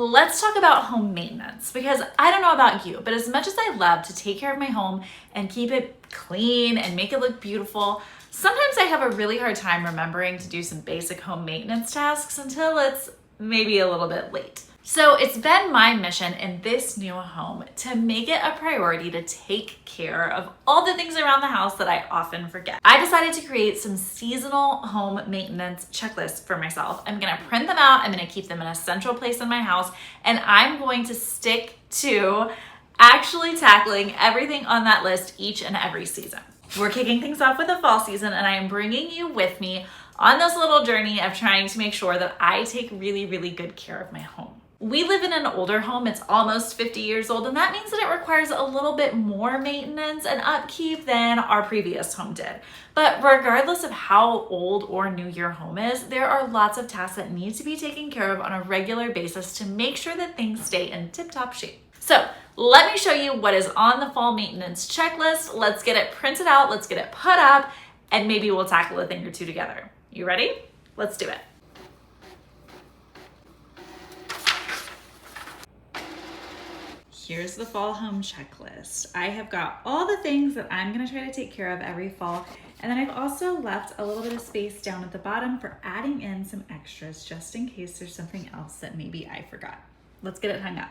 Let's talk about home maintenance, because I don't know about you, but as much as I love to take care of my home and keep it clean and make it look beautiful, sometimes I have a really hard time remembering to do some basic home maintenance tasks until it's maybe a little bit late. So it's been my mission in this new home to make it a priority to take care of all the things around the house that I often forget. I decided to create some seasonal home maintenance checklists for myself. I'm gonna print them out, I'm gonna keep them in a central place in my house, and I'm going to stick to actually tackling everything on that list each and every season. We're kicking things off with the fall season, and I am bringing you with me on this little journey of trying to make sure that I take really, really good care of my home. We live in an older home. It's almost 50 years old, and that means that it requires a little bit more maintenance and upkeep than our previous home did. But regardless of how old or new your home is, there are lots of tasks that need to be taken care of on a regular basis to make sure that things stay in tip-top shape. So let me show you what is on the fall maintenance checklist. Let's get it printed out, let's get it put up, and maybe we'll tackle a thing or two together. You ready? Let's do it. Here's the fall home checklist. I have got all the things that I'm gonna try to take care of every fall. And then I've also left a little bit of space down at the bottom for adding in some extras just in case there's something else that maybe I forgot. Let's get it hung up.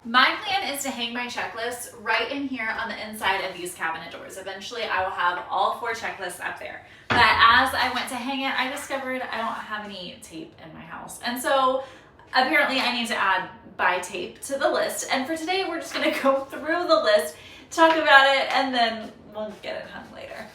My plan is to hang my checklists right in here on the inside of these cabinet doors. Eventually I will have all 4 checklists up there. But as I went to hang it, I discovered I don't have any tape in my house. And so apparently I need to add buy tape to the list. And for today, we're just gonna go through the list, talk about it, and then we'll get it hung later.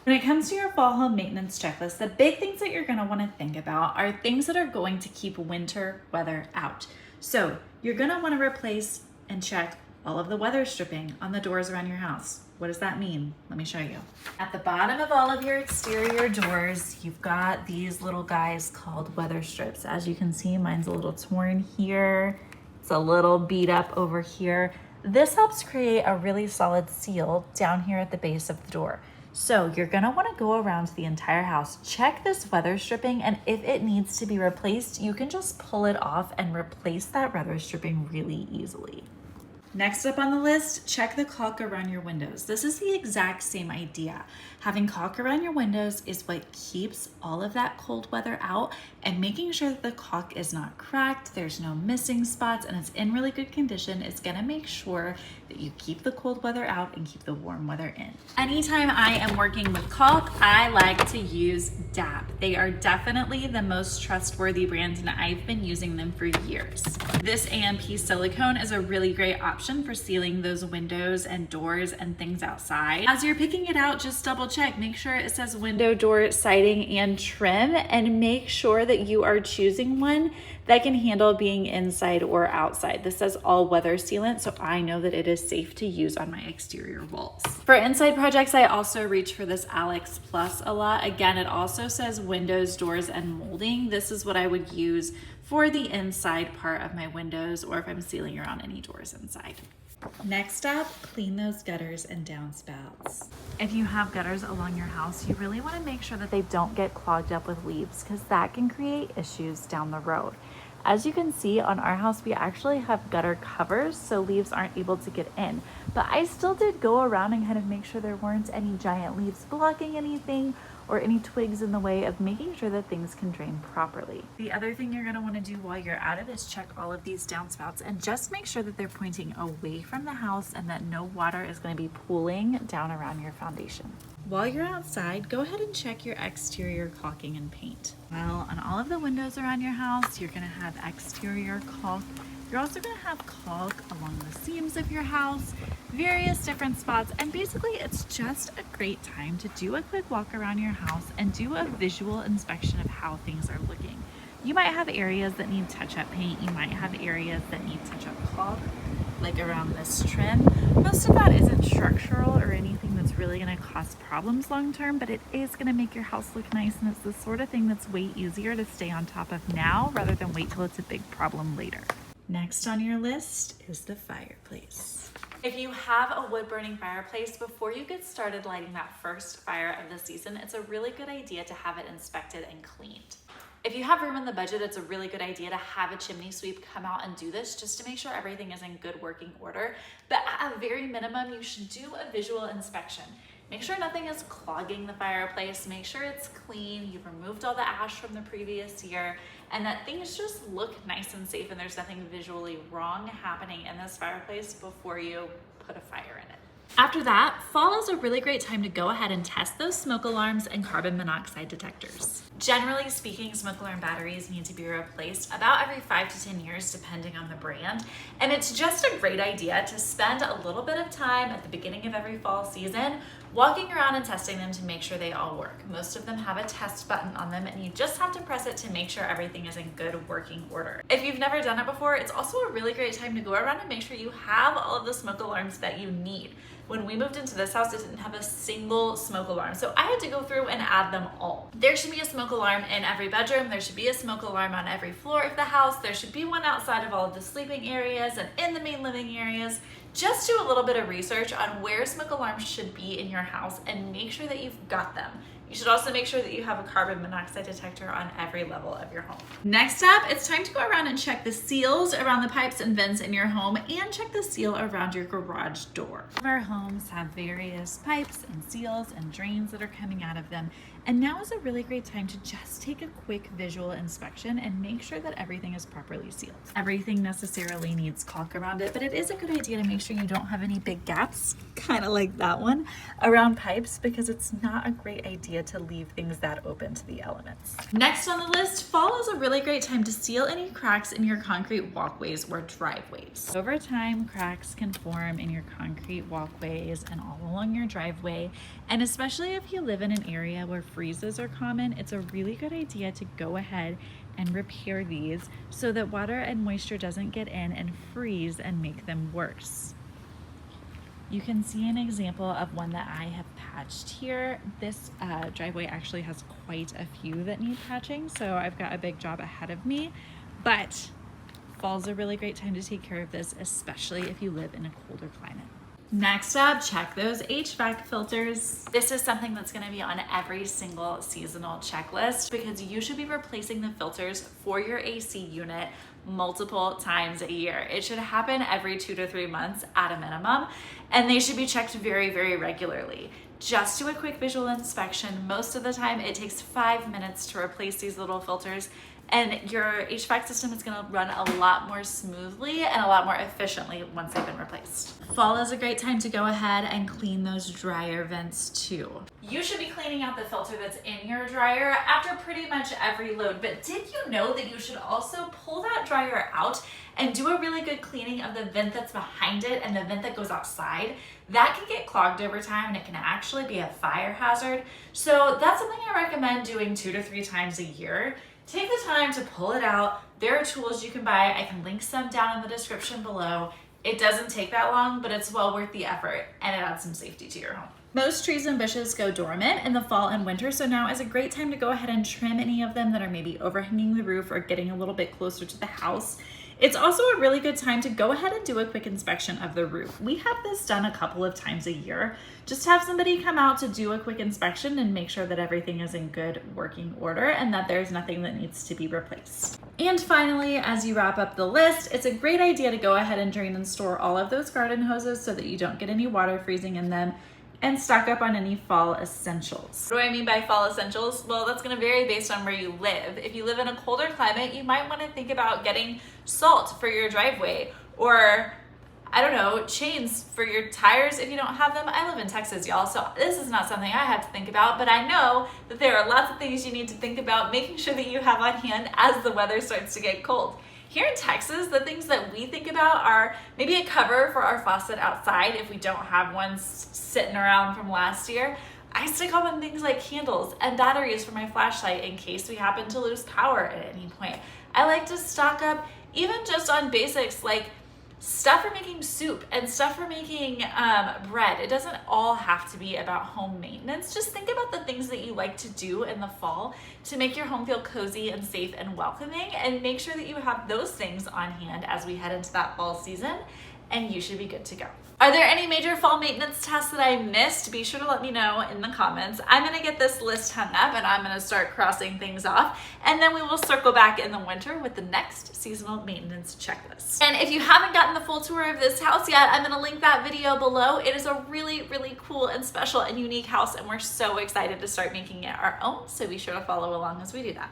When it comes to your fall home maintenance checklist, the big things that you're gonna wanna think about are things that are going to keep winter weather out. So you're gonna wanna replace and check all of the weather stripping on the doors around your house. What does that mean? Let me show you. At the bottom of all of your exterior doors, you've got these little guys called weather strips. As you can see, mine's a little torn here. It's a little beat up over here. This helps create a really solid seal down here at the base of the door. So you're gonna wanna go around the entire house, check this weather stripping, and if it needs to be replaced, you can just pull it off and replace that weather stripping really easily. Next up on the list, check the caulk around your windows. This is the exact same idea. Having caulk around your windows is what keeps all of that cold weather out, and making sure that the caulk is not cracked, there's no missing spots, and it's in really good condition is gonna make sure that you keep the cold weather out and keep the warm weather in. Anytime I am working with caulk, I like to use DAP. They are definitely the most trustworthy brand, and I've been using them for years. This AMP silicone is a really great option for sealing those windows and doors and things outside. As you're picking it out, just double check. Make sure it says window, door, siding, and trim, and make sure that you are choosing one that can handle being inside or outside. This says all weather sealant, so I know that it is safe to use on my exterior walls. For inside projects, I also reach for this Alex Plus a lot. Again, it also says windows, doors, and molding. This is what I would use for the inside part of my windows, or if I'm sealing around any doors inside. Next up, clean those gutters and downspouts. If you have gutters along your house, you really want to make sure that they don't get clogged up with leaves, because that can create issues down the road. As you can see on our house, we actually have gutter covers so leaves aren't able to get in. But I still did go around and kind of make sure there weren't any giant leaves blocking anything or any twigs in the way of making sure that things can drain properly. The other thing you're gonna wanna do while you're at it is check all of these downspouts and just make sure that they're pointing away from the house and that no water is gonna be pooling down around your foundation. While you're outside, go ahead and check your exterior caulking and paint. Well, on all of the windows around your house, you're gonna have exterior caulk. You're also gonna have caulk along the seams of your house, various different spots, and basically it's just a great time to do a quick walk around your house and do a visual inspection of how things are looking. You might have areas that need touch-up paint, you might have areas that need touch-up caulk, like around this trim. Most of that isn't structural or anything that's really gonna cause problems long-term, but it is gonna make your house look nice, and it's the sort of thing that's way easier to stay on top of now rather than wait till it's a big problem later. Next on your list is the fireplace. If you have a wood burning fireplace, before you get started lighting that first fire of the season, it's a really good idea to have it inspected and cleaned. If you have room in the budget, it's a really good idea to have a chimney sweep come out and do this just to make sure everything is in good working order. But at a very minimum, you should do a visual inspection. Make sure nothing is clogging the fireplace, make sure it's clean, you've removed all the ash from the previous year, and that things just look nice and safe and there's nothing visually wrong happening in this fireplace before you put a fire in it. After that, fall is a really great time to go ahead and test those smoke alarms and carbon monoxide detectors. Generally speaking, smoke alarm batteries need to be replaced about every 5 to 10 years depending on the brand. And it's just a great idea to spend a little bit of time at the beginning of every fall season walking around and testing them to make sure they all work. Most of them have a test button on them and you just have to press it to make sure everything is in good working order. If you've never done it before, it's also a really great time to go around and make sure you have all of the smoke alarms that you need. When we moved into this house, it didn't have a single smoke alarm, so I had to go through and add them all. There should be a smoke alarm in every bedroom, there should be a smoke alarm on every floor of the house, there should be one outside of all of the sleeping areas and in the main living areas. Just do a little bit of research on where smoke alarms should be in your house and make sure that you've got them. You should also make sure that you have a carbon monoxide detector on every level of your home. Next up, it's time to go around and check the seals around the pipes and vents in your home and check the seal around your garage door. Our homes have various pipes and seals and drains that are coming out of them. And now is a really great time to just take a quick visual inspection and make sure that everything is properly sealed. Everything necessarily needs caulk around it, but it is a good idea to make sure you don't have any big gaps, kind of like that one, around pipes, because it's not a great idea to leave things that open to the elements. Next on the list, fall is a really great time to seal any cracks in your concrete walkways or driveways. Over time, cracks can form in your concrete walkways and all along your driveway, and especially if you live in an area where freezes are common, it's a really good idea to go ahead and repair these so that water and moisture doesn't get in and freeze and make them worse. You can see an example of one that I have patched here. This driveway actually has quite a few that need patching, so I've got a big job ahead of me, but fall's a really great time to take care of this, especially if you live in a colder climate. Next up, check those HVAC filters. This is something that's going to be on every single seasonal checklist because you should be replacing the filters for your AC unit multiple times a year. It should happen every 2 to 3 months at a minimum, and they should be checked very, very regularly. Just do a quick visual inspection. Most of the time, it takes 5 minutes to replace these little filters, and your HVAC system is gonna run a lot more smoothly and a lot more efficiently once they've been replaced. Fall is a great time to go ahead and clean those dryer vents too. You should be cleaning out the filter that's in your dryer after pretty much every load, but did you know that you should also pull that dryer out and do a really good cleaning of the vent that's behind it and the vent that goes outside? That can get clogged over time and it can actually be a fire hazard. So that's something I recommend doing 2 to 3 times a year. Take the time to pull it out. There are tools you can buy. I can link some down in the description below. It doesn't take that long, but it's well worth the effort and it adds some safety to your home. Most trees and bushes go dormant in the fall and winter, so now is a great time to go ahead and trim any of them that are maybe overhanging the roof or getting a little bit closer to the house. It's also a really good time to go ahead and do a quick inspection of the roof. We have this done a couple of times a year. Just have somebody come out to do a quick inspection and make sure that everything is in good working order and that there's nothing that needs to be replaced. And finally, as you wrap up the list, it's a great idea to go ahead and drain and store all of those garden hoses so that you don't get any water freezing in them, and stock up on any fall essentials. What do I mean by fall essentials? Well, that's gonna vary based on where you live. If you live in a colder climate, you might wanna think about getting salt for your driveway, or I don't know, chains for your tires if you don't have them. I live in Texas, y'all, so this is not something I have to think about, but I know that there are lots of things you need to think about making sure that you have on hand as the weather starts to get cold. Here in Texas, the things that we think about are maybe a cover for our faucet outside if we don't have one sitting around from last year. I stick on things like candles and batteries for my flashlight in case we happen to lose power at any point. I like to stock up even just on basics like stuff for making soup and stuff for making bread. It doesn't all have to be about home maintenance. Just think about the things that you like to do in the fall to make your home feel cozy and safe and welcoming, and make sure that you have those things on hand as we head into that fall season. and you should be good to go. Are there any major fall maintenance tasks that I missed? Be sure to let me know in the comments. I'm gonna get this list hung up and I'm gonna start crossing things off, and then we will circle back in the winter with the next seasonal maintenance checklist. And if you haven't gotten the full tour of this house yet, I'm gonna link that video below. It is a really, really cool and special and unique house, and we're so excited to start making it our own, so be sure to follow along as we do that.